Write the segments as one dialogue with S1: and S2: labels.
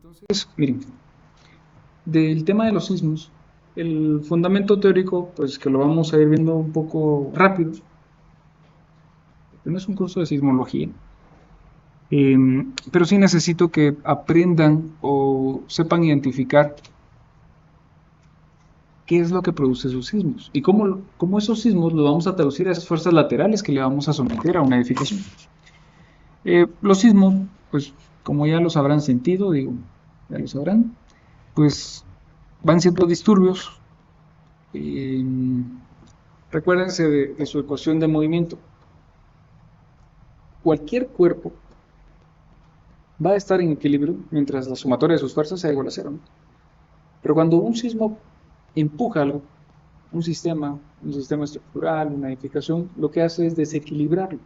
S1: Entonces, miren, del tema de los sismos, el fundamento teórico, pues que lo vamos a ir viendo un poco rápido, no es un curso de sismología, pero sí necesito que aprendan o sepan identificar qué es lo que produce esos sismos y cómo esos sismos los vamos a traducir a esas fuerzas laterales que le vamos a someter a una edificación. Los sismos, pues como ya los habrán sentido, digo, ya lo sabrán, pues van siendo disturbios. Eh, Recuérdense de su ecuación de movimiento. Cualquier cuerpo va a estar en equilibrio mientras la sumatoria de sus fuerzas sea igual a cero, ¿no? Pero cuando un sismo empuja algo, un sistema estructural, una edificación, lo que hace es desequilibrarlo,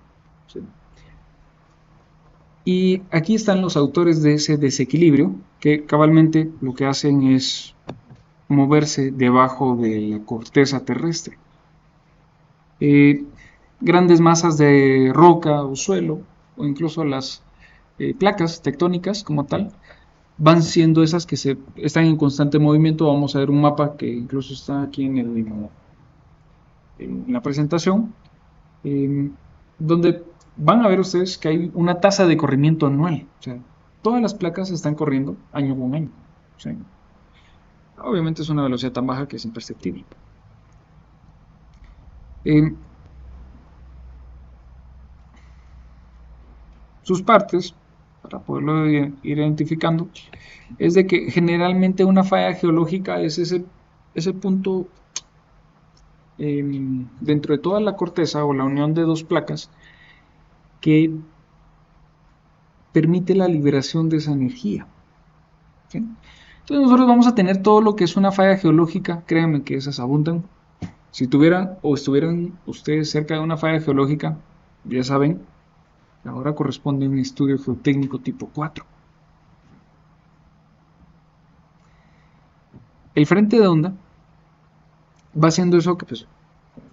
S1: ¿sí? Y aquí están los autores de ese desequilibrio, que cabalmente lo que hacen es moverse debajo de la corteza terrestre. Grandes masas de roca o suelo, o incluso las placas tectónicas como tal, van siendo esas que están en constante movimiento. Vamos a ver un mapa que incluso está aquí en la presentación, eh, donde van a ver ustedes que hay una tasa de corrimiento anual. O sea, todas las placas están corriendo año con año. ¿Sí? Obviamente es una velocidad tan baja que es imperceptible. Sus partes, para poderlo ir identificando, es de que generalmente una falla geológica es ese punto dentro de toda la corteza o la unión de dos placas que permite la liberación de esa energía. ¿Sí? Entonces nosotros vamos a tener todo lo que es una falla geológica, créanme que esas abundan. Si tuvieran o estuvieran ustedes cerca de una falla geológica, ya saben, ahora corresponde un estudio geotécnico tipo 4. El frente de onda va haciendo eso que, pues,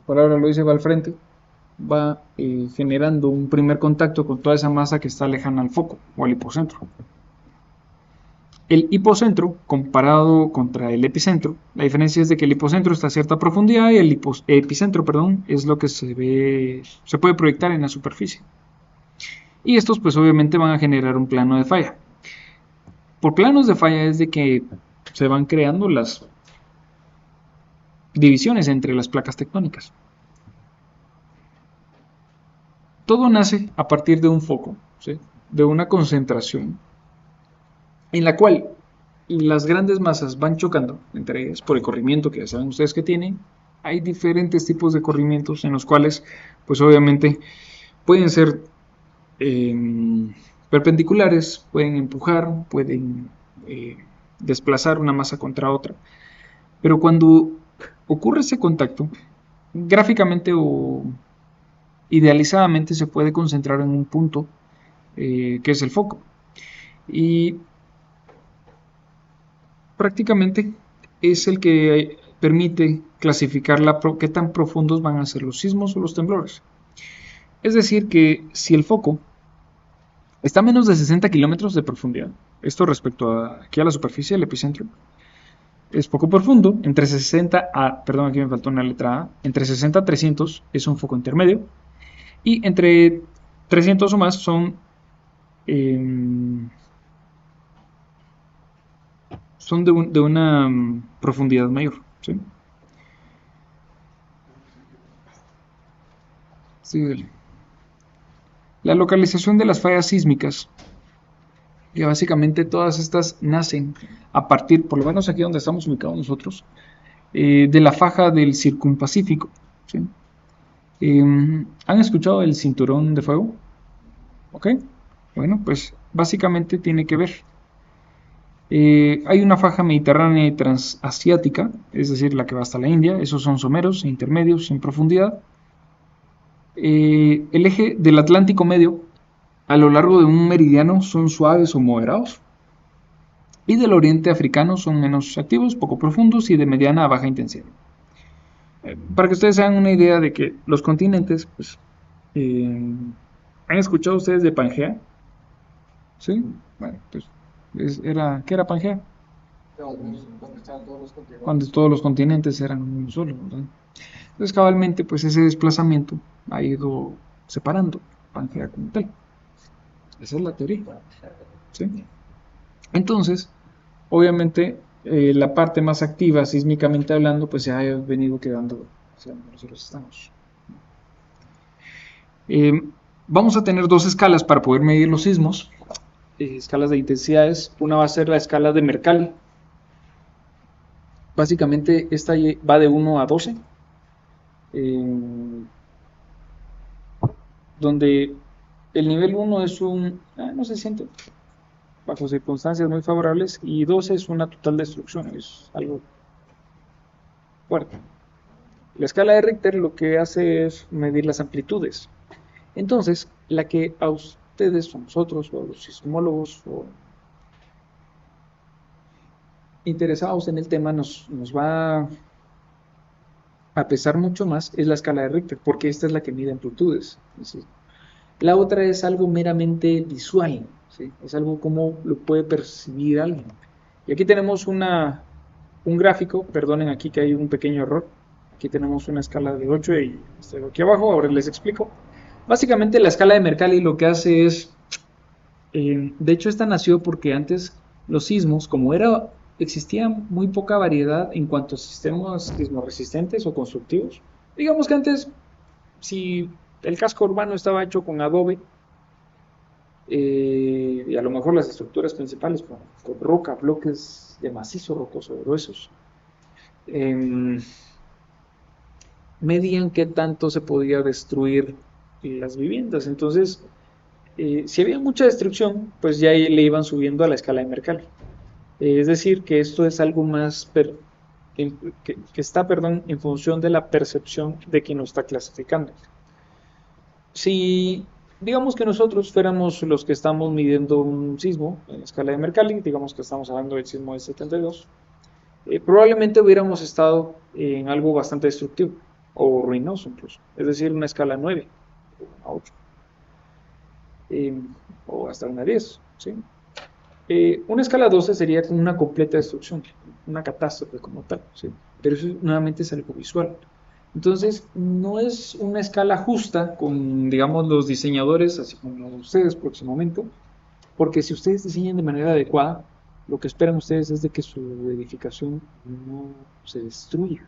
S1: por ahora lo dice, va al frente, va generando un primer contacto con toda esa masa que está lejana al foco o al hipocentro. El hipocentro, comparado contra el epicentro, la diferencia es de que el hipocentro está a cierta profundidad y el epicentro, perdón, es lo que se puede proyectar en la superficie. Y estos, pues, obviamente van a generar un plano de falla. Por planos de falla es de que se van creando las divisiones entre las placas tectónicas. Todo nace a partir de un foco, ¿sí? De una concentración en la cual las grandes masas van chocando entre ellas por el corrimiento que ya saben ustedes que tienen. Hay diferentes tipos de corrimientos en los cuales, pues obviamente, pueden ser perpendiculares, pueden empujar, pueden desplazar una masa contra otra. Pero cuando ocurre ese contacto, gráficamente o idealizadamente se puede concentrar en un punto que es el foco. Y prácticamente es el que permite clasificar qué tan profundos van a ser los sismos o los temblores. Es decir, que si el foco está a menos de 60 kilómetros de profundidad, esto respecto aquí a la superficie del epicentro, es poco profundo, entre 60 a, perdón, aquí me faltó una letra A, entre 60 a 300 es un foco intermedio, y entre 300 o más son de una profundidad mayor, ¿sí? Sí. La localización de las fallas sísmicas, que básicamente todas estas nacen a partir, por lo menos aquí donde estamos ubicados nosotros, de la faja del Circunpacífico, ¿sí? ¿Han escuchado el cinturón de fuego? ¿Ok? Bueno, pues básicamente tiene que ver. Hay una faja mediterránea y transasiática, es decir, la que va hasta la India. Esos son someros, intermedios, en profundidad. El eje del Atlántico medio a lo largo de un meridiano son suaves o moderados, y del oriente africano son menos activos, poco profundos y de mediana a baja intensidad. Para que ustedes se hagan una idea de que los continentes, pues, ¿han escuchado ustedes de Pangea? ¿Sí? Bueno, pues ¿Qué era Pangea?
S2: Donde estaban todos los
S1: Cuando
S2: continentes.
S1: todos los continentes eran uno solo, ¿verdad? Entonces, cabalmente, pues ese desplazamiento ha ido separando Pangea como tal. Esa es la teoría, ¿sí? Entonces, obviamente, la parte más activa, sísmicamente hablando, pues se ha venido quedando hacia donde nosotros estamos. Eh, Vamos a tener dos escalas para poder medir los sismos, escalas de intensidades. Una va a ser la escala de Mercalli. Básicamente, esta va de 1 a 12, eh, donde el nivel 1 es no se siente bajo circunstancias muy favorables, y 12 es una total destrucción, es algo fuerte. La escala de Richter lo que hace es medir las amplitudes. Entonces, la que a ustedes o nosotros o a los sismólogos o interesados en el tema nos va a pesar mucho más es la escala de Richter, porque esta es la que mide amplitudes. ¿Sí? La otra es algo meramente visual, ¿sí? Es algo como lo puede percibir alguien. Y aquí tenemos un gráfico, perdonen aquí que hay un pequeño error. Aquí tenemos una escala de 8 y aquí abajo, ahora les explico. Básicamente la escala de Mercalli lo que hace es, de hecho esta nació porque antes los sismos, como existía muy poca variedad en cuanto a sistemas sismoresistentes o constructivos. Digamos que antes, si el casco urbano estaba hecho con adobe, y a lo mejor las estructuras principales con roca, bloques de macizo rocoso gruesos, eh, medían qué tanto se podía destruir las viviendas. Entonces, si había mucha destrucción, pues ya le iban subiendo a la escala de Mercalli. Es decir, que esto es algo más que está, perdón, en función de la percepción de quien lo está clasificando. Si digamos que nosotros fuéramos los que estamos midiendo un sismo en la escala de Mercalli, digamos que estamos hablando del sismo de 72, probablemente hubiéramos estado en algo bastante destructivo o ruinoso incluso, es decir, una escala 9, una 8, eh, o hasta una 10, ¿sí? Una escala 12 sería una completa destrucción, una catástrofe como tal, ¿sí? Pero eso nuevamente es algo visual. Entonces, no es una escala justa con, digamos, los diseñadores, así como ustedes próximamente, porque si ustedes diseñan de manera adecuada, lo que esperan ustedes es de que su edificación no se destruya.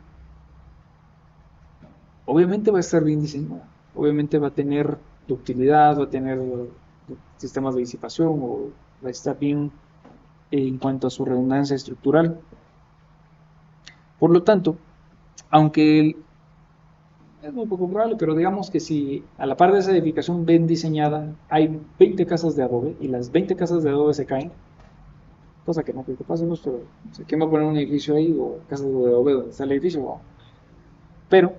S1: Obviamente va a estar bien diseñada, obviamente va a tener ductilidad, va a tener sistemas de disipación, o va a estar bien en cuanto a su redundancia estructural. Por lo tanto, aunque es muy poco probable, pero digamos que si a la par de esa edificación bien diseñada hay 20 casas de adobe y las 20 casas de adobe se caen, cosa que no creo que pase, ¿no? Pero ¿quién va a poner un edificio ahí o casas de adobe donde está el edificio? Wow. Pero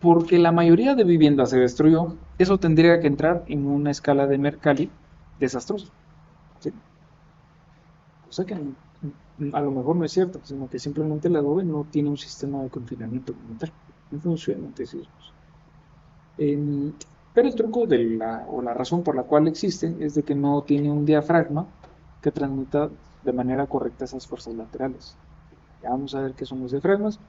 S1: porque la mayoría de viviendas se destruyó, eso tendría que entrar en una escala de Mercalli desastrosa, ¿sí? Cosa que a lo mejor no es cierto, sino que simplemente el adobe no tiene un sistema de confinamiento como tal, no funciona ante sismos. Pero el truco o la razón por la cual existe es de que no tiene un diafragma que transmita de manera correcta esas fuerzas laterales. Ya vamos a ver qué son los diafragmas.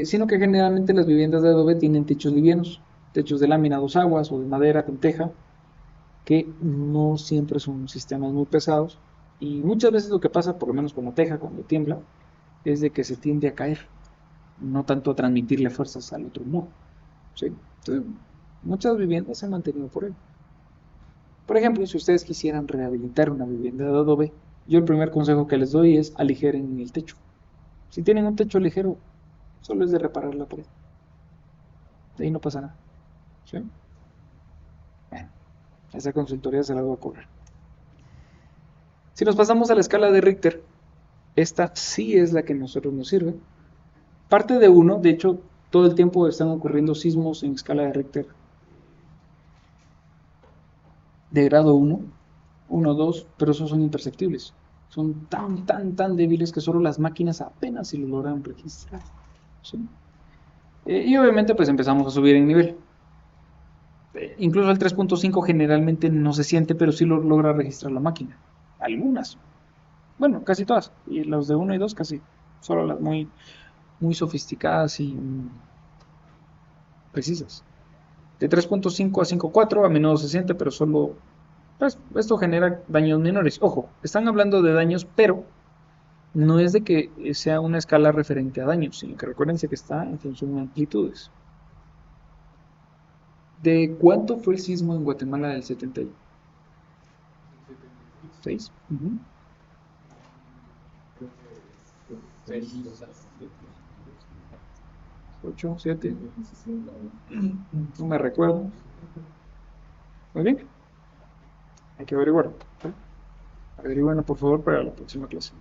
S1: Sino que generalmente las viviendas de adobe tienen techos livianos, techos de lámina dos aguas o de madera con teja, que no siempre son sistemas muy pesados, y muchas veces lo que pasa, por lo menos con la teja cuando tiembla, es de que se tiende a caer, no tanto a transmitirle fuerzas al otro muro, ¿sí? Entonces, muchas viviendas se han mantenido por él. Por ejemplo, si ustedes quisieran rehabilitar una vivienda de adobe, yo el primer consejo que les doy es aligeren el techo. Si tienen un techo ligero, solo es de reparar la pared, de ahí no pasa nada, ¿sí? Bueno, esa consultoría se la voy a cobrar. Si nos pasamos a la escala de Richter, esta sí es la que a nosotros nos sirve. Parte de uno, de hecho, todo el tiempo están ocurriendo sismos en escala de Richter de grado 1, 1, 2, pero esos son imperceptibles. Son tan débiles que solo las máquinas apenas si lo logran registrar, ¿sí? Y obviamente pues empezamos a subir en nivel. Incluso el 3.5 generalmente no se siente, pero sí lo logra registrar la máquina. Algunas. Bueno, casi todas. Y los de 1 y 2 casi. Solo las muy, muy sofisticadas y precisas. De 3.5 a 5.4 a menudo se siente, pero solo... Pues, esto genera daños menores. Ojo, están hablando de daños, pero no es de que sea una escala referente a daños, sino que recuérdense que está en función de amplitudes. ¿De cuánto fue el sismo en Guatemala del 76? 8, 7, no me recuerdo. Muy bien, hay que averiguarlo. Averigüenlo por favor para la próxima clase.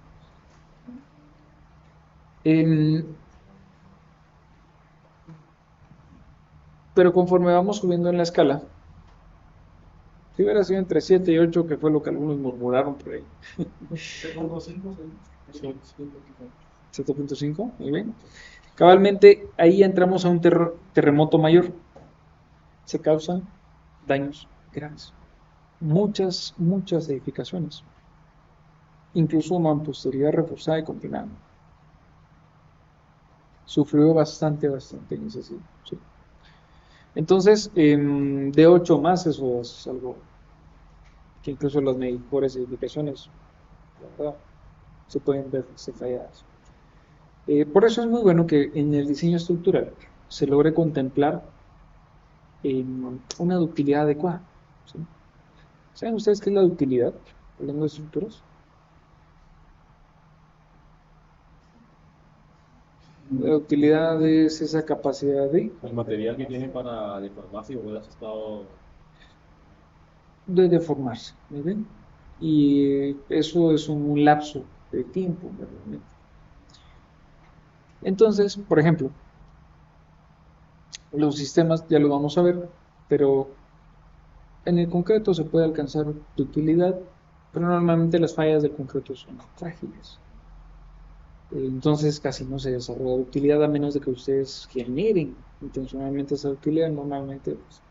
S1: Pero conforme vamos subiendo en la escala, si hubiera sido entre 7 y 8, que fue lo que algunos murmuraron por ahí. 7.5, muy bien. Cabalmente ahí entramos a un terremoto mayor. Se causan daños graves. Muchas edificaciones. Incluso mampostería reforzada y combinada. Sufrió bastante en ese sitio. Sí. Entonces, de 8 más, eso es algo que incluso las mejores edificaciones, la verdad, se pueden ver falladas. Por eso es muy bueno que en el diseño estructural se logre contemplar una ductilidad adecuada. ¿Sí? ¿Saben ustedes qué es la ductilidad? Hablando de estructuras. La ductilidad es esa capacidad
S3: El material que tiene para deformarse o el estado
S1: de deformarse. ¿Ven? Y eso es un lapso de tiempo realmente. Entonces, por ejemplo, los sistemas ya lo vamos a ver, pero en el concreto se puede alcanzar ductilidad, pero normalmente las fallas del concreto son frágiles. Entonces casi no se desarrolla ductilidad a menos de que ustedes generen intencionalmente esa ductilidad. Normalmente pues,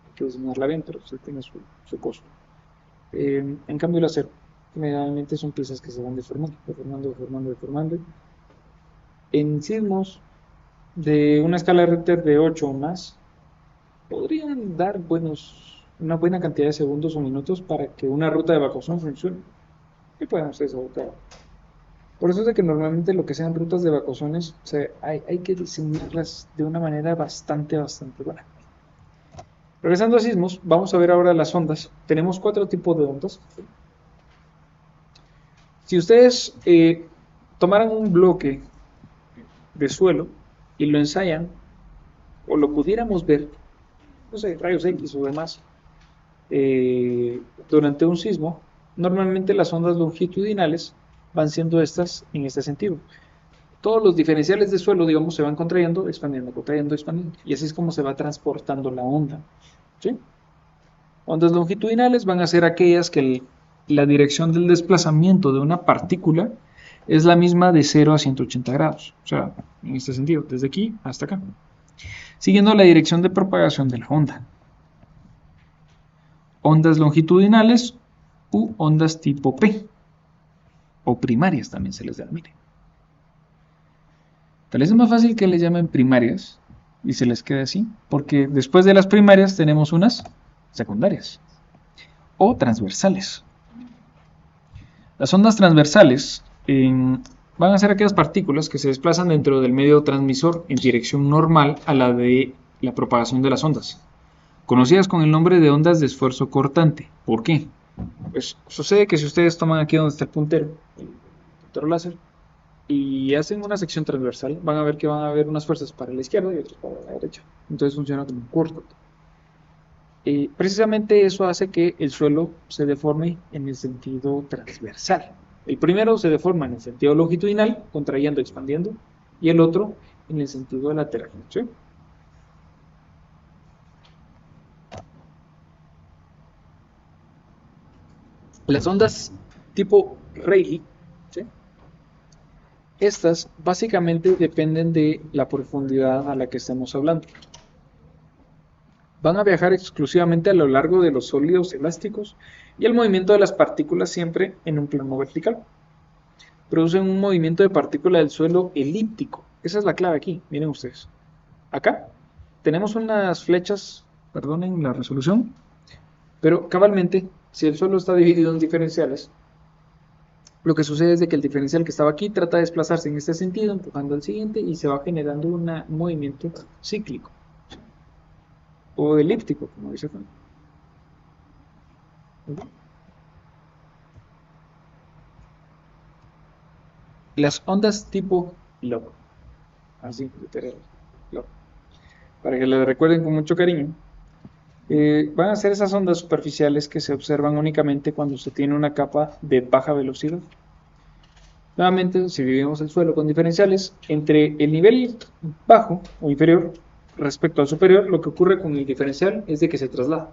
S1: hay que diseñarla bien, pero sí tiene su costo. En cambio el acero, generalmente son piezas que se van deformando. En sismos de una escala de Richter de 8 o más, podrían dar una buena cantidad de segundos o minutos para que una ruta de evacuación funcione y puedan ustedes evacuar. Por eso es de que normalmente lo que sean rutas de evacuaciones, o sea, hay que diseñarlas de una manera bastante buena. Regresando a sismos, vamos a ver ahora las ondas. Tenemos 4 tipos de ondas. Si ustedes tomaran un bloque de suelo y lo ensayan, o lo pudiéramos ver, no sé, rayos X o demás, durante un sismo, normalmente las ondas longitudinales van siendo estas en este sentido. Todos los diferenciales de suelo, digamos, se van expandiendo, y así es como se va transportando la onda. ¿Sí? Ondas longitudinales van a ser aquellas que la dirección del desplazamiento de una partícula es la misma de 0 a 180 grados, o sea, en este sentido, desde aquí hasta acá, siguiendo la dirección de propagación de la onda. Ondas longitudinales u ondas tipo P, o primarias también se les denomina. Tal vez es más fácil que les llamen primarias y se les quede así, porque después de las primarias tenemos unas secundarias o transversales. Las ondas transversales van a ser aquellas partículas que se desplazan dentro del medio transmisor en dirección normal a la de la propagación de las ondas, conocidas con el nombre de ondas de esfuerzo cortante. ¿Por qué? Pues sucede que si ustedes toman aquí donde está el puntero láser, y hacen una sección transversal, van a ver que van a haber unas fuerzas para la izquierda y otras para la derecha. Entonces funciona como un corto. Precisamente eso hace que el suelo se deforme en el sentido transversal. El primero se deforma en el sentido longitudinal, contrayendo, expandiendo, y el otro en el sentido lateral. ¿Sí? Las ondas tipo Rayleigh, ¿sí? Estas básicamente dependen de la profundidad a la que estamos hablando. van a viajar exclusivamente a lo largo de los sólidos elásticos y el movimiento de las partículas siempre en un plano vertical. Producen un movimiento de partícula del suelo elíptico. Esa es la clave aquí, miren ustedes. Acá tenemos unas flechas, perdonen la resolución, pero cabalmente, si el suelo está dividido en diferenciales, lo que sucede es de que el diferencial que estaba aquí trata de desplazarse en este sentido, empujando al siguiente, y se va generando un movimiento cíclico, o elíptico, como dice acá. Las ondas tipo log, así, literal, log, para que le recuerden con mucho cariño, van a ser esas ondas superficiales que se observan únicamente cuando se tiene una capa de baja velocidad. Nuevamente, si dividimos el suelo con diferenciales, entre el nivel bajo o inferior respecto al superior, lo que ocurre con el diferencial es de que se traslada.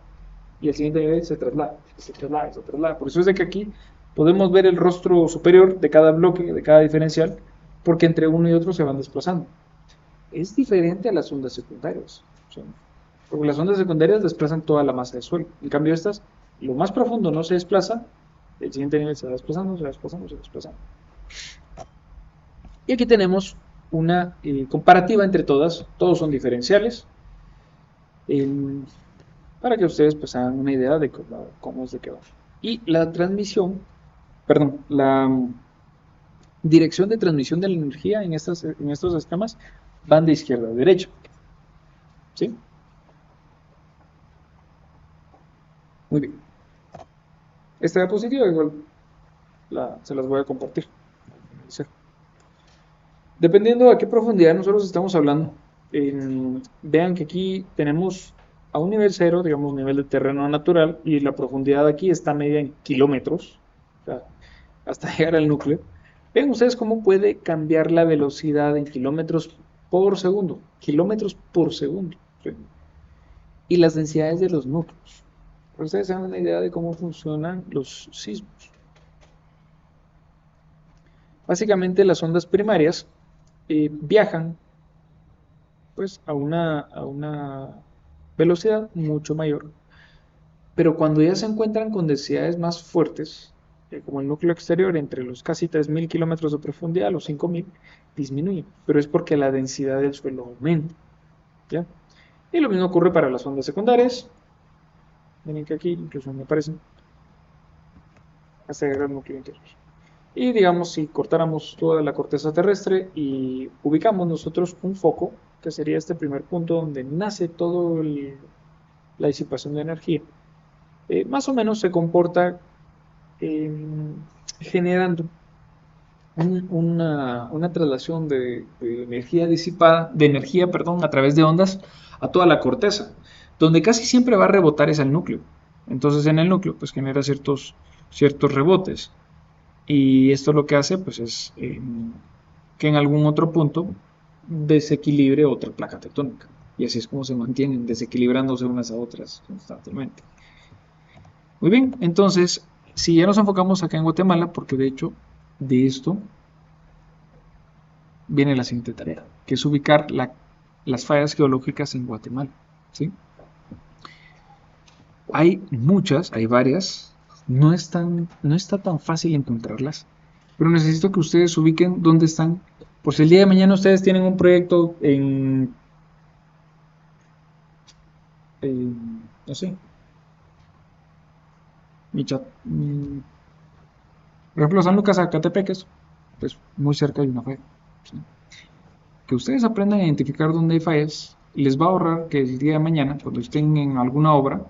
S1: Y el siguiente nivel se traslada, se traslada, se traslada. Por eso es de que aquí podemos ver el rostro superior de cada bloque, de cada diferencial, porque entre uno y otro se van desplazando. Es diferente a las ondas secundarias. ¿Sí? Porque las ondas secundarias desplazan toda la masa del suelo. En cambio estas, lo más profundo no se desplaza, el siguiente nivel se va desplazando, se va desplazando, se va desplazando. Y aquí tenemos una comparativa entre todas, todos son diferenciales, para que ustedes pues hagan una idea de cómo es de qué va. Y la transmisión, perdón, la dirección de transmisión de la energía en estos esquemas van de izquierda a derecha. ¿Sí? Muy bien. Esta diapositiva igual se las voy a compartir. Dependiendo a qué profundidad nosotros estamos hablando, vean que aquí tenemos a un nivel cero, digamos nivel de terreno natural, y la profundidad aquí está medida en kilómetros, o sea, hasta llegar al núcleo. Ven ustedes cómo puede cambiar la velocidad en kilómetros por segundo, ¿sí? Y las densidades de los núcleos. Para ustedes se dan una idea de cómo funcionan los sismos. Básicamente las ondas primarias viajan pues a una velocidad mucho mayor, pero cuando ya se encuentran con densidades más fuertes, como el núcleo exterior, entre los casi 3.000 kilómetros de profundidad a los 5.000, disminuye, pero es porque la densidad del suelo aumenta, ¿ya? Y lo mismo ocurre para las ondas secundarias. Miren que aquí incluso me aparecen hasta llegar al núcleo interior. Y digamos, si cortáramos toda la corteza terrestre y ubicamos nosotros un foco, que sería este primer punto donde nace toda la disipación de energía, más o menos se comporta generando una traslación de energía disipada, perdón, a través de ondas a toda la corteza, donde casi siempre va a rebotar es al núcleo. Entonces en el núcleo pues genera ciertos rebotes. Y esto lo que hace pues es que en algún otro punto desequilibre otra placa tectónica. Y así es como se mantienen desequilibrándose unas a otras constantemente. Muy bien, entonces, si ya nos enfocamos acá en Guatemala, porque de hecho de esto viene la siguiente tarea, que es ubicar las fallas geológicas en Guatemala, ¿sí? Hay muchas, hay varias, no está tan fácil encontrarlas, pero necesito que ustedes ubiquen dónde están, por si el día de mañana ustedes tienen un proyecto no sé, por ejemplo, San Lucas Acatepeques, pues muy cerca hay una falla, ¿sí? Que ustedes aprendan a identificar dónde hay fallas les va a ahorrar que el día de mañana, cuando estén en alguna obra,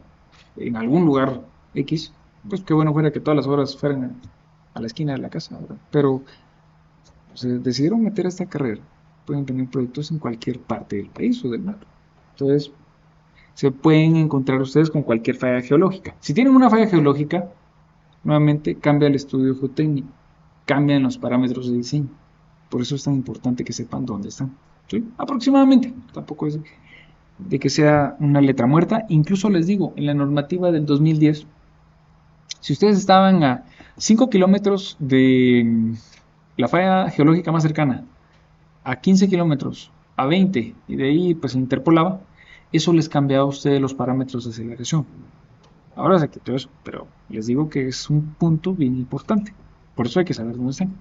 S1: en algún lugar X, pues qué bueno fuera que todas las obras fueran a la esquina de la casa, ¿verdad? Pero se decidieron meter a esta carrera, pueden tener proyectos en cualquier parte del país o del mundo. Entonces, se pueden encontrar ustedes con cualquier falla geológica. Si tienen una falla geológica, nuevamente cambia el estudio geotécnico, cambian los parámetros de diseño. Por eso es tan importante que sepan dónde están, ¿sí? Aproximadamente, tampoco es de que sea una letra muerta. Incluso les digo, en la normativa del 2010, si ustedes estaban a 5 kilómetros de la falla geológica más cercana, a 15 kilómetros, a 20, y de ahí pues se interpolaba, eso les cambia a ustedes los parámetros de aceleración. Ahora se quitó eso, pero les digo que es un punto bien importante. Por eso hay que saber dónde están.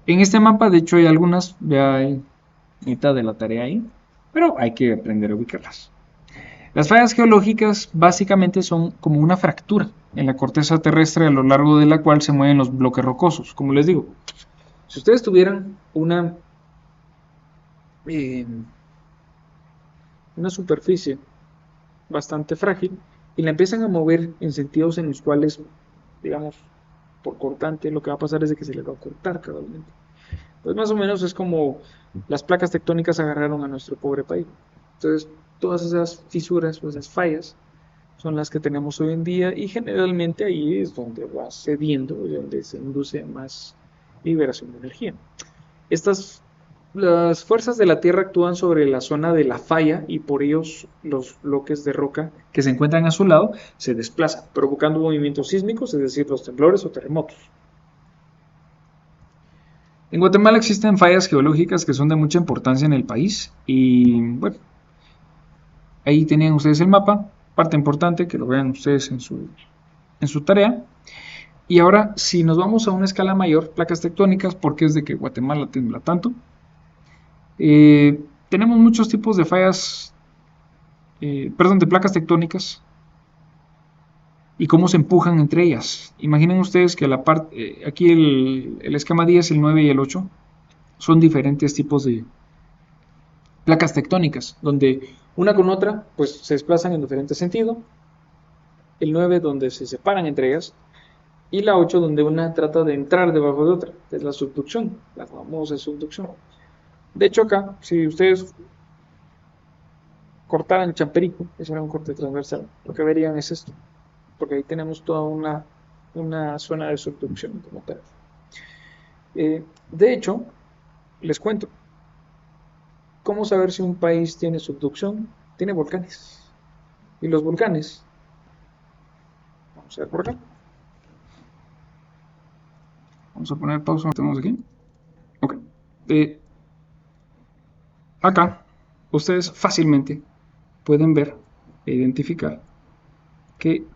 S1: En este mapa, de hecho, hay algunas, ya hay mitad de la tarea ahí, pero hay que aprender a ubicarlas. Las fallas geológicas básicamente son como una fractura en la corteza terrestre a lo largo de la cual se mueven los bloques rocosos. Como les digo, si ustedes tuvieran una superficie bastante frágil y la empiezan a mover en sentidos en los cuales, digamos, por cortante, lo que va a pasar es de que se le va a cortar cabalmente. Pues más o menos es como las placas tectónicas agarraron a nuestro pobre país. Entonces, todas esas fisuras o esas fallas son las que tenemos hoy en día y generalmente ahí es donde va cediendo y donde se induce más liberación de energía. Las fuerzas de la Tierra actúan sobre la zona de la falla y por ellos los bloques de roca que se encuentran a su lado se desplazan, provocando movimientos sísmicos, es decir, los temblores o terremotos. En Guatemala existen fallas geológicas que son de mucha importancia en el país y bueno, ahí tenían ustedes el mapa, parte importante que lo vean ustedes en su tarea. Y ahora, si nos vamos a una escala mayor, placas tectónicas, porque es de que Guatemala tiembla tanto, tenemos muchos tipos de fallas, de placas tectónicas y cómo se empujan entre ellas. Imaginen ustedes que aquí el esquema 10, el 9 y el 8 son diferentes tipos de placas tectónicas, donde una con otra pues se desplazan en diferente sentido. El 9 donde se separan entre ellas y la 8 donde una trata de entrar debajo de otra, es la subducción, la famosa subducción. De hecho acá, si ustedes cortaran Champerico, ese era un corte transversal, lo que verían es esto, porque ahí tenemos toda una zona de subducción como tal. De hecho, les cuento, ¿cómo saber si un país tiene subducción? Tiene volcanes. Y los volcanes, vamos a ver por acá. Vamos a poner pausa, lo tenemos aquí. Ok. Acá, ustedes fácilmente pueden ver e identificar que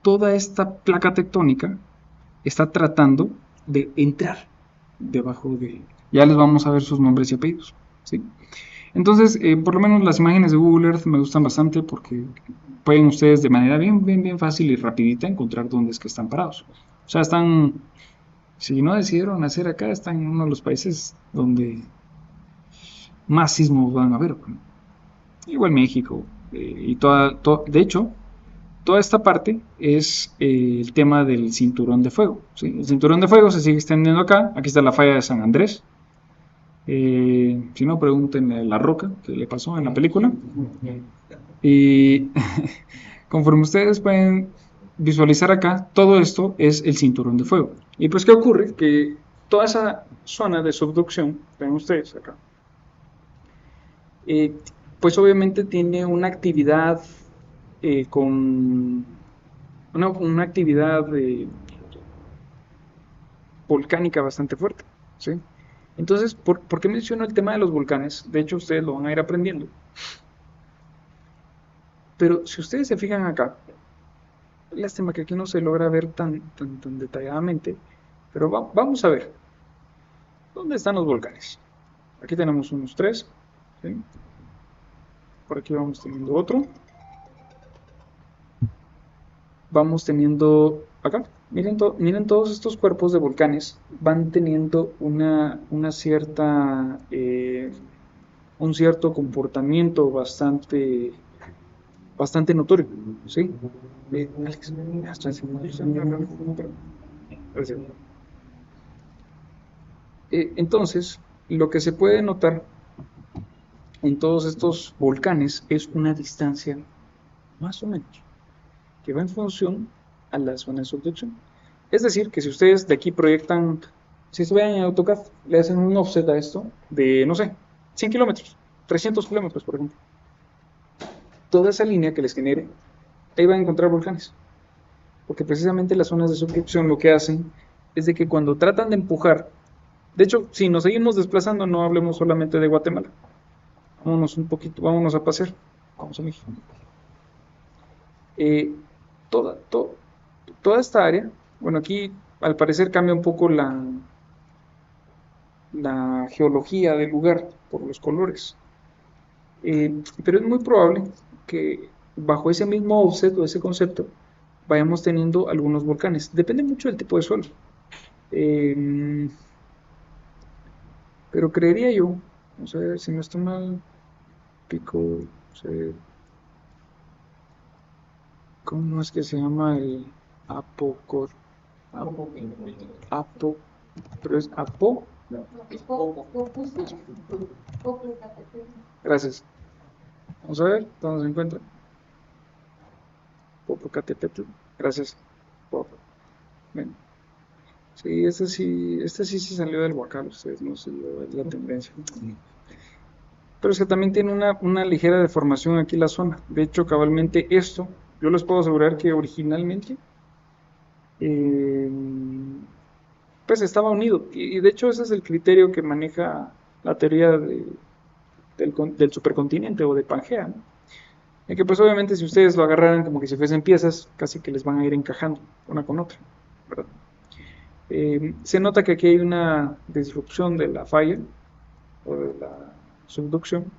S1: toda esta placa tectónica está tratando de entrar debajo de... Ya les vamos a ver sus nombres y apellidos, ¿sí? Entonces, por lo menos las imágenes de Google Earth me gustan bastante porque pueden ustedes de manera bien fácil y rapidita encontrar dónde es que están parados. O sea, si no decidieron nacer acá, están en uno de los países donde más sismos van a haber. Igual México. De hecho, toda esta parte es el tema del cinturón de fuego, ¿sí? El cinturón de fuego se sigue extendiendo acá. Aquí está la falla de San Andrés. Si no, pregúntenle a La Roca, que le pasó en la película. Y conforme ustedes pueden visualizar acá, todo esto es el cinturón de fuego. Y pues, ¿qué ocurre? Que toda esa zona de subducción, ven ustedes acá, pues obviamente tiene una actividad con una actividad volcánica bastante fuerte, ¿sí? Entonces, ¿por qué menciono el tema de los volcanes? De hecho, ustedes lo van a ir aprendiendo. Pero si ustedes se fijan acá, lástima que aquí no se logra ver tan detalladamente, pero vamos a ver, ¿dónde están los volcanes? Aquí tenemos unos 3, ¿sí? Por aquí vamos teniendo otro. Vamos teniendo acá, miren todos estos cuerpos de volcanes van teniendo un cierto comportamiento bastante notorio, ¿sí? Alex, entonces, lo que se puede notar en todos estos volcanes es una distancia más o menos que va en función a la zona de subducción. Es decir, que si ustedes de aquí proyectan, si estuvieran en AutoCAD, le hacen un offset a esto de, no sé, 100 kilómetros, 300 kilómetros, por ejemplo. Toda esa línea que les genere, ahí van a encontrar volcanes. Porque precisamente las zonas de subducción lo que hacen es de que cuando tratan de empujar, de hecho, si nos seguimos desplazando, no hablemos solamente de Guatemala. Vámonos un poquito, vámonos a pasear. Vamos a México. Eh, toda, to- Toda esta área, bueno, aquí al parecer cambia un poco la geología del lugar por los colores. Pero es muy probable que bajo ese mismo offset o ese concepto vayamos teniendo algunos volcanes. Depende mucho del tipo de suelo. Eh, pero creería yo, vamos a ver si no estoy mal, pico, vamos a ver, ¿cómo es que se llama el apocor? Apo, pero es apo, gracias. Vamos a ver, ¿dónde se encuentra? Popocatépetl, gracias. Bueno, sí, este sí se salió del huacal, ustedes no se dio la tendencia. Pero es que también tiene una ligera deformación aquí la zona. De hecho, cabalmente esto, yo les puedo asegurar que originalmente, eh, pues estaba unido. Y de hecho ese es el criterio que maneja la teoría del supercontinente o de Pangea, ¿no? En que pues obviamente si ustedes lo agarraran como que si fuesen piezas, casi que les van a ir encajando una con otra, ¿verdad? Se nota que aquí hay una disrupción de la falla o de la subducción,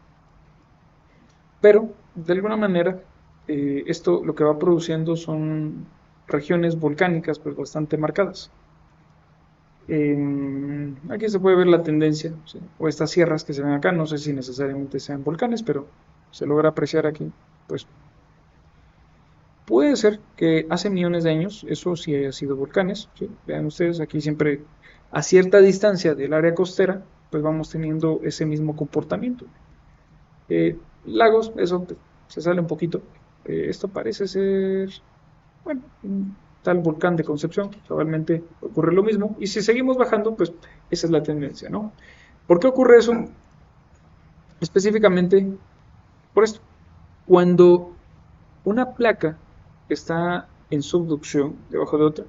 S1: pero de alguna manera esto lo que va produciendo son regiones volcánicas pues bastante marcadas. Aquí se puede ver la tendencia, ¿sí? O estas sierras que se ven acá, no sé si necesariamente sean volcanes, pero se logra apreciar aquí, pues puede ser que hace millones de años eso sí haya sido volcanes, ¿sí? Vean ustedes aquí siempre a cierta distancia del área costera, pues vamos teniendo ese mismo comportamiento. Lagos, eso pues, se sale un poquito. Esto parece ser, bueno, un tal volcán de Concepción, probablemente ocurre lo mismo. Y si seguimos bajando, pues esa es la tendencia, ¿no? ¿Por qué ocurre eso? Específicamente por esto. Cuando una placa está en subducción debajo de otra,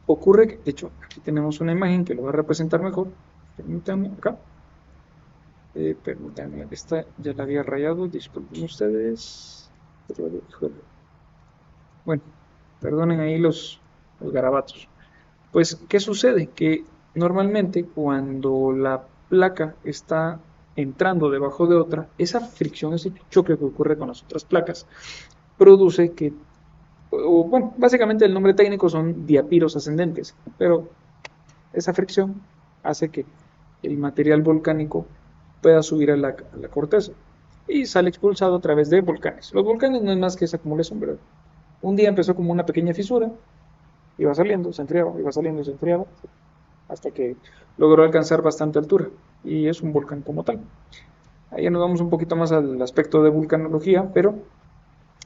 S1: ocurre que, de hecho, aquí tenemos una imagen que lo va a representar mejor. Permítanme acá. Permítanme, esta ya la había rayado, disculpen ustedes. Pero, híjole. Bueno, perdonen ahí los garabatos. Pues, ¿qué sucede? Que normalmente cuando la placa está entrando debajo de otra, esa fricción, ese choque que ocurre con las otras placas, produce que, bueno, básicamente el nombre técnico son diapiros ascendentes, pero esa fricción hace que el material volcánico pueda subir a la corteza y sale expulsado a través de volcanes. Los volcanes no es más que esa acumulación, ¿verdad? Un día empezó como una pequeña fisura, iba saliendo, se enfriaba, iba saliendo, se enfriaba, hasta que logró alcanzar bastante altura y es un volcán como tal. Ahí nos vamos un poquito más al aspecto de vulcanología, pero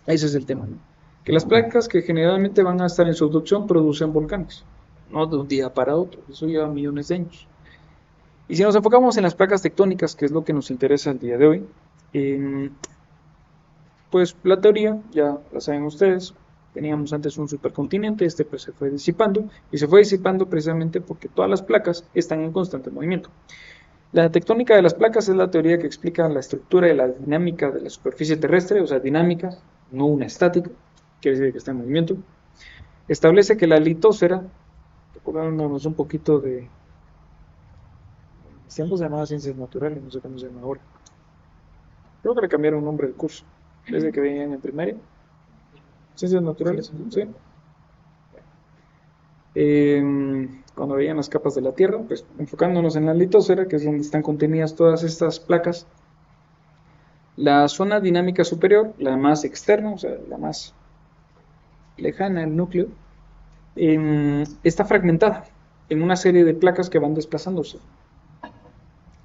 S1: ese es el tema, ¿no? Que las placas que generalmente van a estar en subducción producen volcanes, no de un día para otro, eso lleva millones de años. Y si nos enfocamos en las placas tectónicas, que es lo que nos interesa el día de hoy, pues la teoría, ya la saben ustedes, teníamos antes un supercontinente, este pues se fue disipando, y se fue disipando precisamente porque todas las placas están en constante movimiento. La tectónica de las placas es la teoría que explica la estructura y la dinámica de la superficie terrestre, o sea, dinámica, no una estática, quiere decir que está en movimiento. Establece que la litosfera, recordándonos un poquito de... Siempre se llamaba ciencias naturales, no sé cómo se llama ahora. Creo que le cambiaron el nombre del curso, desde que venían en primaria. Ciencias naturales, sí. Cuando veían las capas de la Tierra, pues enfocándonos en la litosfera, que es donde están contenidas todas estas placas, la zona dinámica superior, la más externa, o sea, la más lejana al núcleo, está fragmentada en una serie de placas que van desplazándose.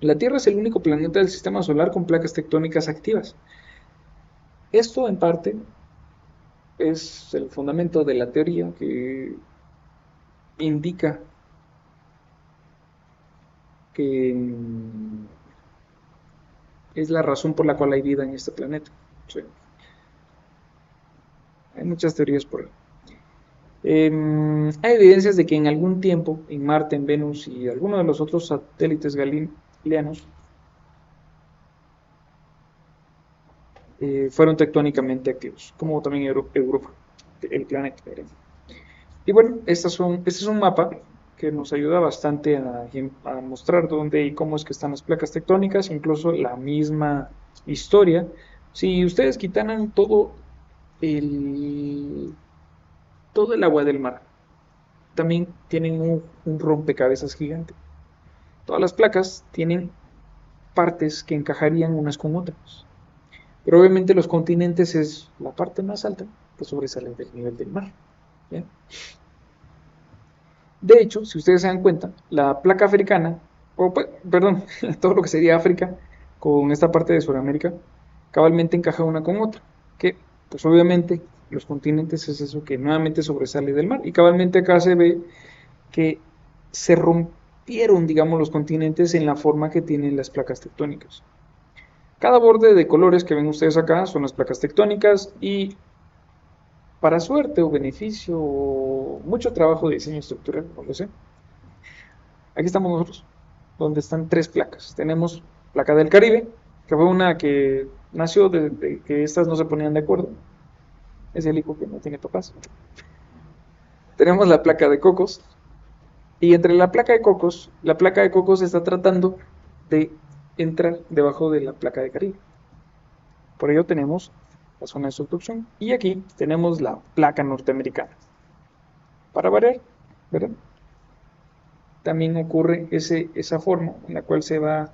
S1: La Tierra es el único planeta del sistema solar con placas tectónicas activas. Esto, en parte, es el fundamento de la teoría que indica que es la razón por la cual hay vida en este planeta. Sí. Hay muchas teorías por ahí. Hay evidencias de que en algún tiempo en Marte, en Venus y algunos de los otros satélites galileanos fueron tectónicamente activos, como también Europa, el planeta. Y bueno, este es un mapa que nos ayuda bastante a mostrar dónde y cómo es que están las placas tectónicas, incluso la misma historia. Si ustedes quitaran el, todo el agua del mar, también tienen un rompecabezas gigante. Todas las placas tienen partes que encajarían unas con otras. Pero obviamente los continentes es la parte más alta que sobresale del nivel del mar. ¿Ya? De hecho, si ustedes se dan cuenta, la placa africana, perdón, todo lo que sería África con esta parte de Sudamérica, cabalmente encaja una con otra. Que, pues obviamente, los continentes es eso que nuevamente sobresale del mar. Y cabalmente acá se ve que se rompieron, digamos, los continentes en la forma que tienen las placas tectónicas. Cada borde de colores que ven ustedes acá son las placas tectónicas y para suerte o beneficio o mucho trabajo de diseño estructural, no lo sé. Aquí estamos nosotros, donde están tres placas. Tenemos placa del Caribe, que fue una que nació de que estas no se ponían de acuerdo. Es el hijo que no tiene papás. Tenemos la placa de Cocos. Y entre la placa de Cocos está tratando de entrar debajo de la placa de Caribe. Por ello tenemos la zona de subducción. Y aquí tenemos la placa norteamericana. Para variar, ¿verdad? También ocurre esa forma en la cual se va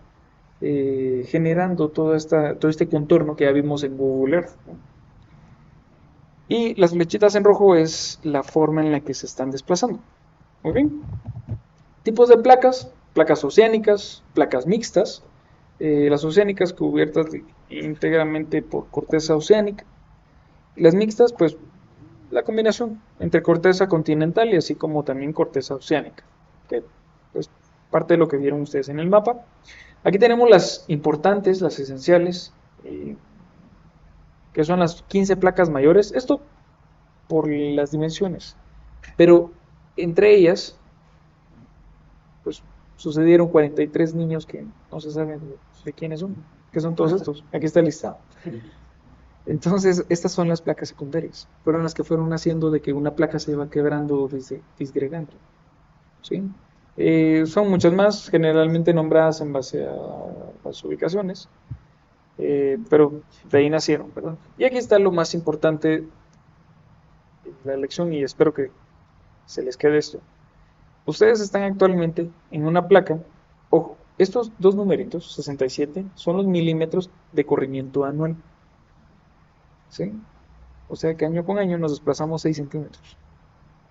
S1: generando todo este contorno que ya vimos en Google Earth, ¿no? Y las flechitas en rojo es la forma en la que se están desplazando. Muy bien. Tipos de placas: placas oceánicas, placas mixtas. Las oceánicas cubiertas íntegramente por corteza oceánica. Y las mixtas, pues la combinación entre corteza continental y así como también corteza oceánica, que pues parte de lo que vieron ustedes en el mapa. Aquí tenemos las importantes, las esenciales, que son las 15 placas mayores, esto por las dimensiones, pero entre ellas pues sucedieron 43 niños que no se sabe de quiénes son, que son todos estos, aquí está el listado. Entonces, estas son las placas secundarias, fueron las que fueron haciendo de que una placa se iba quebrando desde disgregando, ¿sí? Son muchas más, generalmente nombradas en base a las ubicaciones, pero de ahí nacieron, ¿verdad? Y aquí está lo más importante de la lección y espero que se les quede esto. Ustedes están actualmente en una placa, ojo, estos dos numeritos, 67, son los milímetros de corrimiento anual, ¿sí? O sea que año con año nos desplazamos 6 centímetros.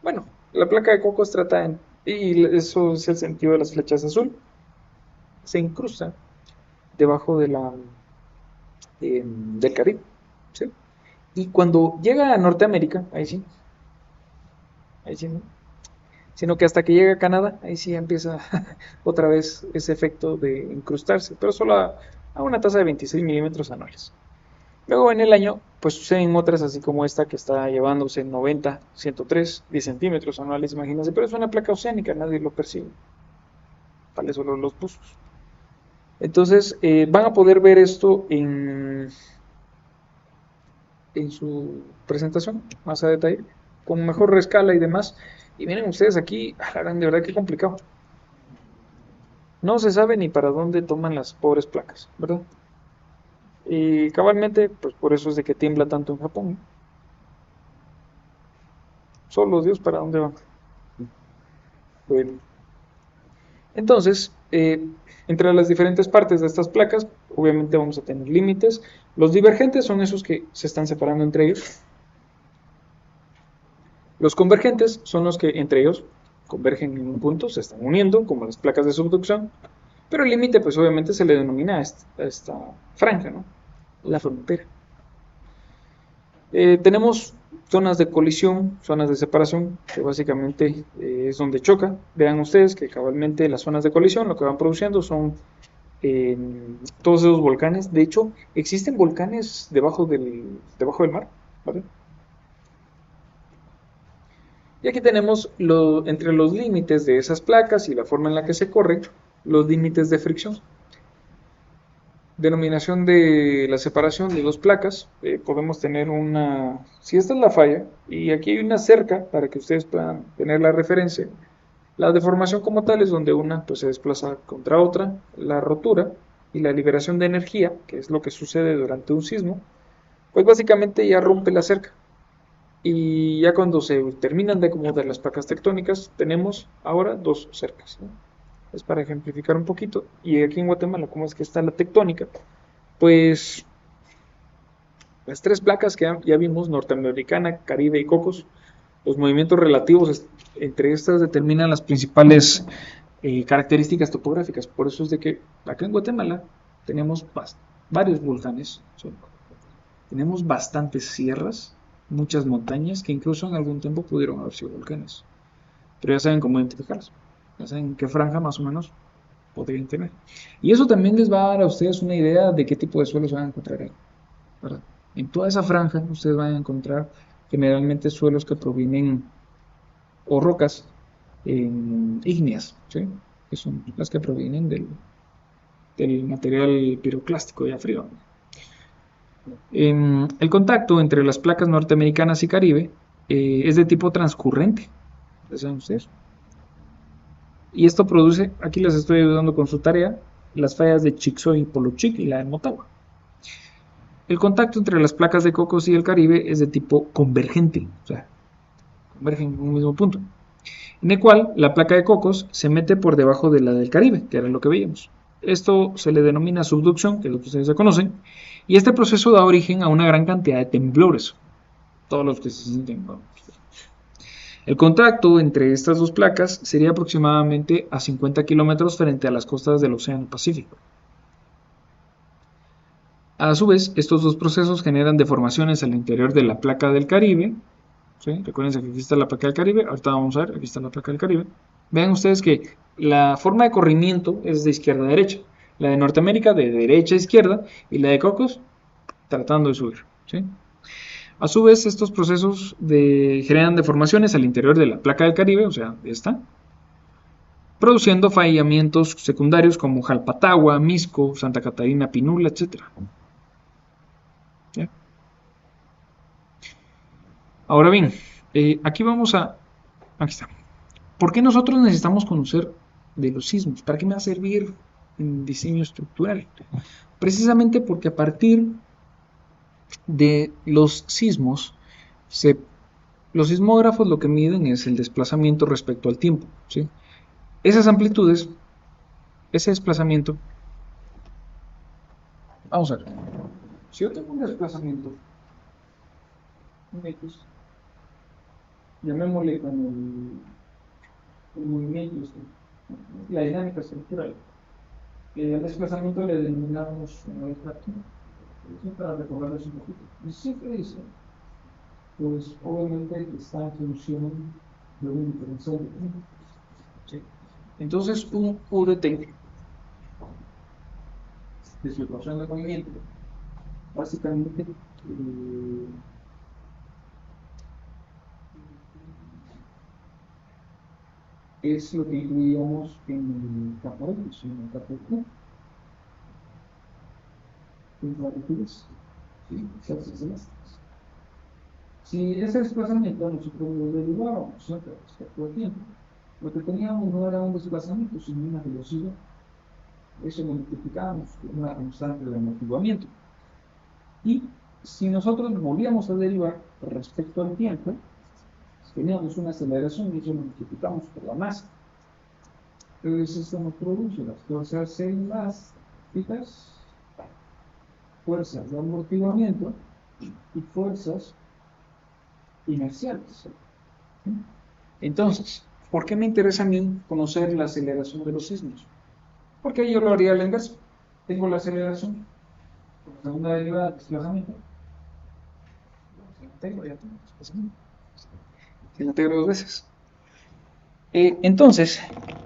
S1: Bueno, la placa de Cocos trata y eso es el sentido de las flechas azul, se incrusta debajo de del Caribe, ¿sí? Y cuando llega a Norteamérica, ahí sí no, sino que hasta que llega a Canadá, ahí sí empieza otra vez ese efecto de incrustarse, pero solo a una tasa de 26 milímetros anuales. Luego en el año, pues suceden otras así como esta que está llevándose 90, 103, 10 centímetros anuales, imagínense, pero es una placa oceánica, nadie lo percibe, vale solo los buzos. Entonces van a poder ver esto en su presentación más a detalle, con mejor escala y demás. Y miren ustedes aquí, de verdad que complicado. No se sabe ni para dónde toman las pobres placas, ¿verdad? Y cabalmente, pues por eso es de que tiembla tanto en Japón, ¿no? Solo Dios para dónde van. Bueno, entonces, entre las diferentes partes de estas placas, obviamente vamos a tener límites. Los divergentes son esos que se están separando entre ellos. Los convergentes son los que entre ellos convergen en un punto, se están uniendo, como las placas de subducción. Pero el límite, pues obviamente se le denomina a esta franja, ¿no? La frontera. Tenemos zonas de colisión, zonas de separación, que básicamente es donde choca. Vean ustedes que cabalmente las zonas de colisión lo que van produciendo son todos esos volcanes. De hecho, existen volcanes debajo del mar, ¿vale? Y aquí tenemos entre los límites de esas placas y la forma en la que se corren, los límites de fricción. denominación de la separación de dos placas, podemos tener una, si esta es la falla, y aquí hay una cerca para que ustedes puedan tener la referencia. La deformación como tal es donde una pues, se desplaza contra otra, la rotura y la liberación de energía, que es lo que sucede durante un sismo, pues básicamente ya rompe la cerca. Y ya cuando se terminan de acomodar las placas tectónicas, tenemos ahora dos cercas, ¿no? Es para ejemplificar un poquito. Y aquí en Guatemala, ¿cómo es que está la tectónica? Pues las tres placas que ya vimos, Norteamericana, Caribe y Cocos, los movimientos relativos entre estas determinan las principales características topográficas. Por eso es de que acá en Guatemala tenemos varios volcanes, ¿sí? Tenemos bastantes sierras, muchas montañas que incluso en algún tiempo pudieron haber sido volcanes. Pero ya saben cómo identificarlas, ya saben qué franja más o menos podrían tener. Y eso también les va a dar a ustedes una idea de qué tipo de suelos van a encontrar ahí, ¿verdad? En toda esa franja ustedes van a encontrar generalmente suelos que provienen o rocas ígneas, ¿sí? Que son las que provienen del material piroclástico ya frío. El contacto entre las placas norteamericanas y Caribe es de tipo transcurrente, ¿saben ustedes? Y esto produce, aquí les estoy ayudando con su tarea, las fallas de Chicxulub y Polochic y la de Motagua. El contacto entre las placas de Cocos y el Caribe es de tipo convergente, o sea, convergen en un mismo punto, en el cual la placa de Cocos se mete por debajo de la del Caribe, que era lo que veíamos. Esto se le denomina subducción, que es lo que ustedes ya conocen, y este proceso da origen a una gran cantidad de temblores, todos los que se sienten. El contacto entre estas dos placas sería aproximadamente a 50 kilómetros frente a las costas del Océano Pacífico. A su vez, estos dos procesos generan deformaciones al interior de la placa del Caribe. ¿Sí? Recuerden que aquí está la placa del Caribe, ahorita vamos a ver, aquí está la placa del Caribe. Vean ustedes que la forma de corrimiento es de izquierda a derecha, la de Norteamérica de derecha a izquierda y la de Cocos tratando de subir, ¿sí? A su vez, estos procesos generan deformaciones al interior de la placa del Caribe, o sea, esta, produciendo fallamientos secundarios como Jalpatagua, Misco, Santa Catarina, Pinula, etc. ¿Ya? Ahora bien, aquí está. ¿Por qué nosotros necesitamos conocer de los sismos? ¿Para qué me va a servir en diseño estructural? Precisamente porque a partir de los sismos, los sismógrafos lo que miden es el desplazamiento respecto al tiempo, ¿sí? Esas amplitudes, ese desplazamiento, vamos a ver, si yo tengo un desplazamiento, un X, llamémosle con el movimiento, la dinámica estructural, el desplazamiento le denominamos para recordarles un poquito. Y siempre dice, pues obviamente está en función de un diferencial de tiempo. ¿Sí? Entonces, un UDT de su ecuación de movimiento, básicamente, es lo que incluíamos en el campo X, en el campo Q. En la rapidez, ¿sí? Si ese desplazamiento nosotros lo derivábamos siempre respecto al tiempo, lo que teníamos no era un desplazamiento, sino una velocidad. Eso lo multiplicábamos con una constante de amortiguamiento. Y si nosotros volvíamos a derivar respecto al tiempo, teníamos una aceleración y eso lo multiplicamos por la masa. Entonces esto nos produce las fuerzas elásticas, fuerzas de amortiguamiento y fuerzas inerciales. Entonces, ¿por qué me interesa a mí conocer la aceleración de los sismos? Porque yo lo haría al inverso. Tengo la aceleración, por la segunda derivada de desplazamiento. Ya tengo desplazamiento. Que la integro dos veces. Entonces,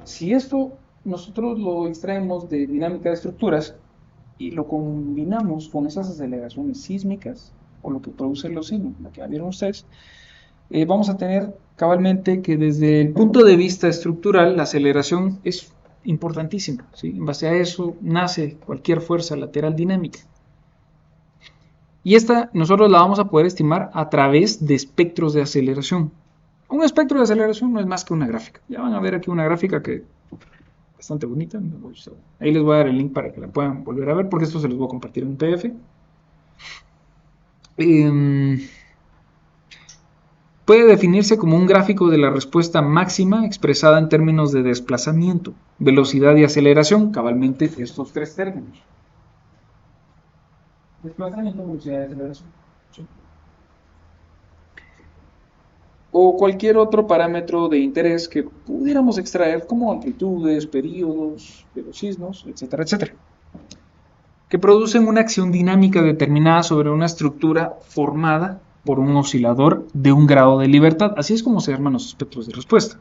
S1: si esto nosotros lo extraemos de dinámica de estructuras y lo combinamos con esas aceleraciones sísmicas, o lo que producen los sismos, la que ya vieron ustedes, vamos a tener cabalmente que desde el punto de vista estructural la aceleración es importantísima, ¿sí? En base a eso nace cualquier fuerza lateral dinámica. Y esta nosotros la vamos a poder estimar a través de espectros de aceleración. Un espectro de aceleración no es más que una gráfica. Ya van a ver aquí una gráfica que es bastante bonita. Ahí les voy a dar el link para que la puedan volver a ver, porque esto se los voy a compartir en un PDF. Puede definirse como un gráfico de la respuesta máxima expresada en términos de desplazamiento, velocidad y aceleración, cabalmente estos tres términos. Desplazamiento, velocidad y aceleración. ¿Sí? O cualquier otro parámetro de interés que pudiéramos extraer como amplitudes, periodos, velocismos, etcétera, etcétera, que producen una acción dinámica determinada sobre una estructura formada por un oscilador de un grado de libertad. Así es como se arman los espectros de respuesta.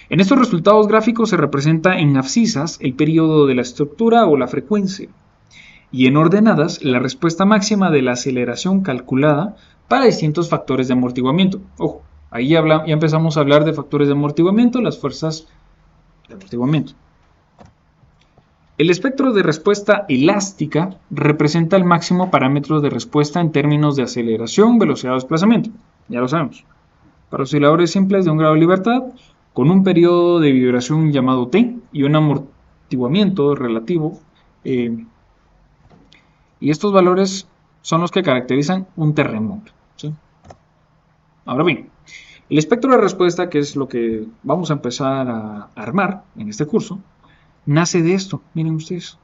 S1: En estos resultados gráficos se representa en abscisas el periodo de la estructura o la frecuencia, y en ordenadas la respuesta máxima de la aceleración calculada para distintos factores de amortiguamiento. Ojo, ahí ya empezamos a hablar de factores de amortiguamiento, las fuerzas de amortiguamiento. El espectro de respuesta elástica representa el máximo parámetro de respuesta en términos de aceleración, velocidad o desplazamiento. Ya lo sabemos. Para osciladores simples de un grado de libertad, con un periodo de vibración llamado T y un amortiguamiento relativo. Y estos valores son los que caracterizan un terremoto, ¿sí? Ahora bien, el espectro de respuesta, que es lo que vamos a empezar a armar en este curso, nace de esto. Miren ustedes.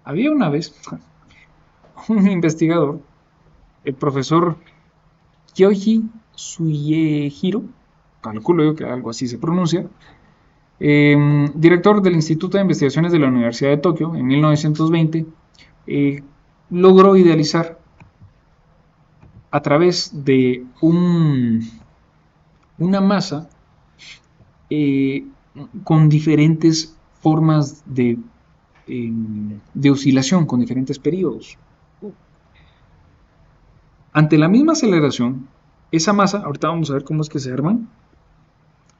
S1: Había una vez un investigador, el profesor Kyoji Suyehiro, calculo yo que algo así se pronuncia, director del Instituto de Investigaciones de la Universidad de Tokio en 1920, logró idealizar a través de una masa con diferentes formas de oscilación, con diferentes periodos. Ante la misma aceleración, esa masa, ahorita vamos a ver cómo es que se arman,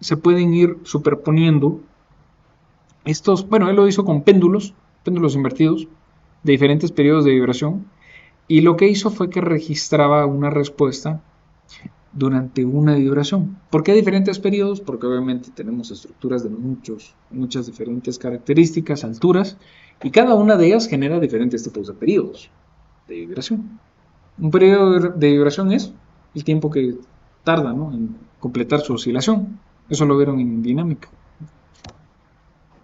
S1: se pueden ir superponiendo estos, bueno, él lo hizo con péndulos invertidos de diferentes periodos de vibración, y lo que hizo fue que registraba una respuesta durante una vibración. ¿Por qué diferentes periodos? Porque obviamente tenemos estructuras de muchas diferentes características, alturas, y cada una de ellas genera diferentes tipos de periodos de vibración. Un periodo de vibración es el tiempo que tarda, ¿no?, en completar su oscilación. Eso lo vieron en dinámica.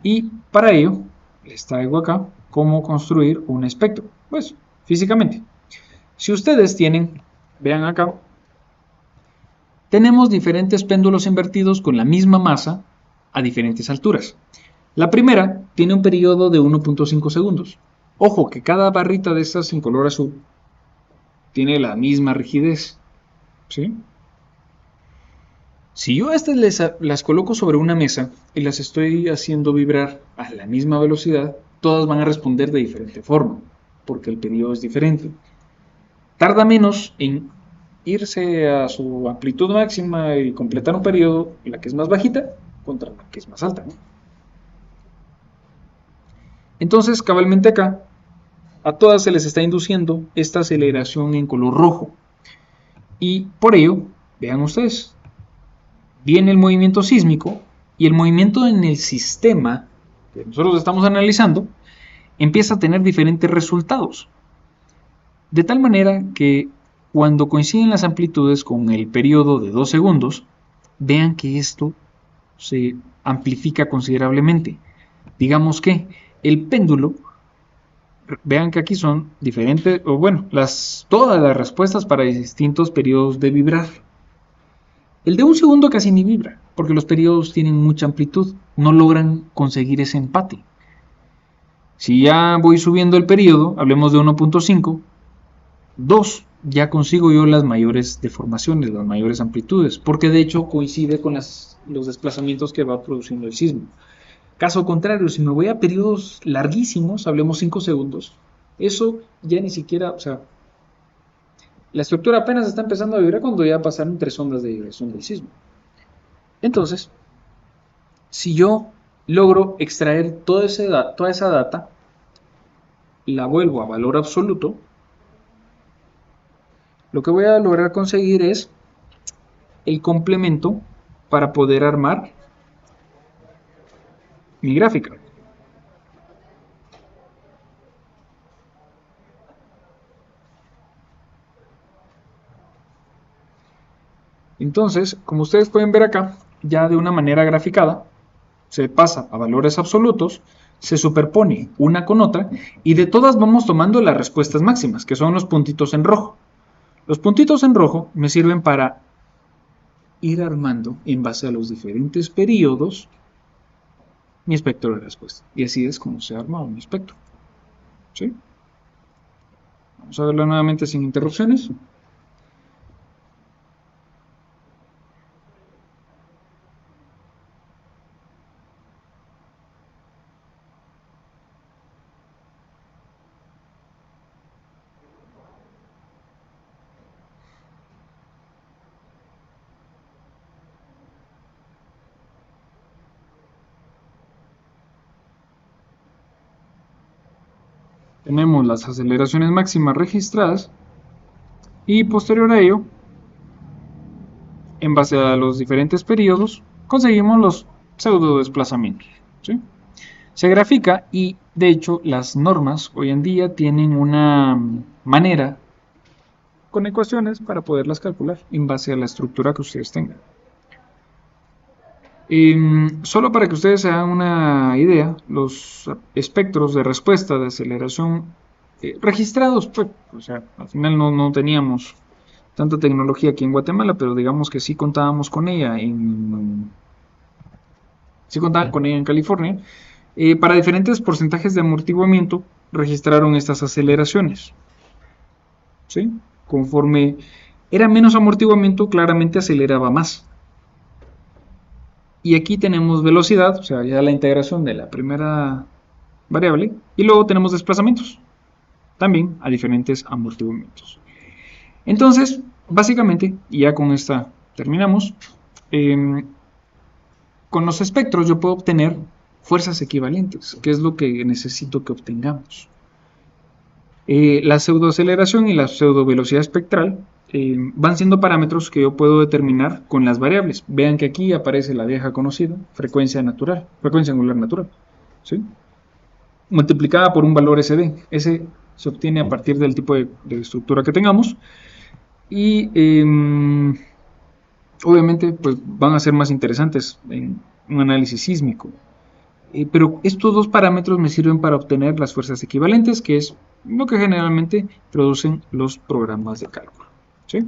S1: Y para ello les traigo acá cómo construir un espectro. Pues físicamente, si ustedes tienen, vean acá, tenemos diferentes péndulos invertidos con la misma masa a diferentes alturas. La primera tiene un periodo de 1.5 segundos. Ojo que cada barrita de estas en color azul tiene la misma rigidez, ¿sí? Si yo a estas las coloco sobre una mesa y las estoy haciendo vibrar a la misma velocidad, todas van a responder de diferente forma, porque el periodo es diferente. Tarda menos en irse a su amplitud máxima y completar un periodo, la que es más bajita contra la que es más alta, ¿no? Entonces, cabalmente acá, a todas se les está induciendo esta aceleración en color rojo. Y por ello, vean ustedes, viene el movimiento sísmico y el movimiento en el sistema que nosotros estamos analizando empieza a tener diferentes resultados. De tal manera que cuando coinciden las amplitudes con el periodo de 2 segundos, vean que esto se amplifica considerablemente. Digamos que el péndulo, vean que aquí son diferentes, o bueno, todas las respuestas para distintos periodos de vibrar. El de 1 segundo casi ni vibra, porque los periodos tienen mucha amplitud, no logran conseguir ese empate. Si ya voy subiendo el periodo, hablemos de 1.5, 2, ya consigo yo las mayores deformaciones, las mayores amplitudes, porque de hecho coincide con los desplazamientos que va produciendo el sismo. Caso contrario, si me voy a periodos larguísimos, hablemos 5 segundos, eso ya ni siquiera, o sea, la estructura apenas está empezando a vibrar cuando ya pasaron 3 ondas de vibración del sismo. Entonces, si yo logro extraer toda esa data, la vuelvo a valor absoluto. Lo que voy a lograr conseguir es el complemento para poder armar mi gráfica. Entonces, como ustedes pueden ver acá, ya de una manera graficada, se pasa a valores absolutos, se superpone una con otra y de todas vamos tomando las respuestas máximas, que son los puntitos en rojo. Los puntitos en rojo me sirven para ir armando en base a los diferentes periodos mi espectro de respuesta. Y así es como se arma un espectro. ¿Sí? Vamos a verlo nuevamente sin interrupciones. Tenemos las aceleraciones máximas registradas y posterior a ello, en base a los diferentes periodos, conseguimos los pseudo desplazamientos. ¿Sí? Se grafica y de hecho las normas hoy en día tienen una manera con ecuaciones para poderlas calcular en base a la estructura que ustedes tengan. Solo para que ustedes se hagan una idea, los espectros de respuesta de aceleración registrados, pues, o sea, al final no teníamos tanta tecnología aquí en Guatemala, pero digamos que sí contábamos con ella en California. Para diferentes porcentajes de amortiguamiento registraron estas aceleraciones. ¿Sí? Conforme era menos amortiguamiento, claramente aceleraba más. Y aquí tenemos velocidad, o sea, ya la integración de la primera variable. Y luego tenemos desplazamientos, también a diferentes amortiguamientos. Entonces, básicamente, y ya con esta terminamos, con los espectros yo puedo obtener fuerzas equivalentes, que es lo que necesito que obtengamos. La pseudoaceleración y la pseudovelocidad espectral van siendo parámetros que yo puedo determinar con las variables. Vean que aquí aparece la vieja conocida, frecuencia angular natural, ¿sí? Multiplicada por un valor SD. Ese se obtiene a partir del tipo de estructura que tengamos. Y obviamente pues, van a ser más interesantes en un análisis sísmico. Pero estos dos parámetros me sirven para obtener las fuerzas equivalentes, que es lo que generalmente producen los programas de cálculo. ¿Sí?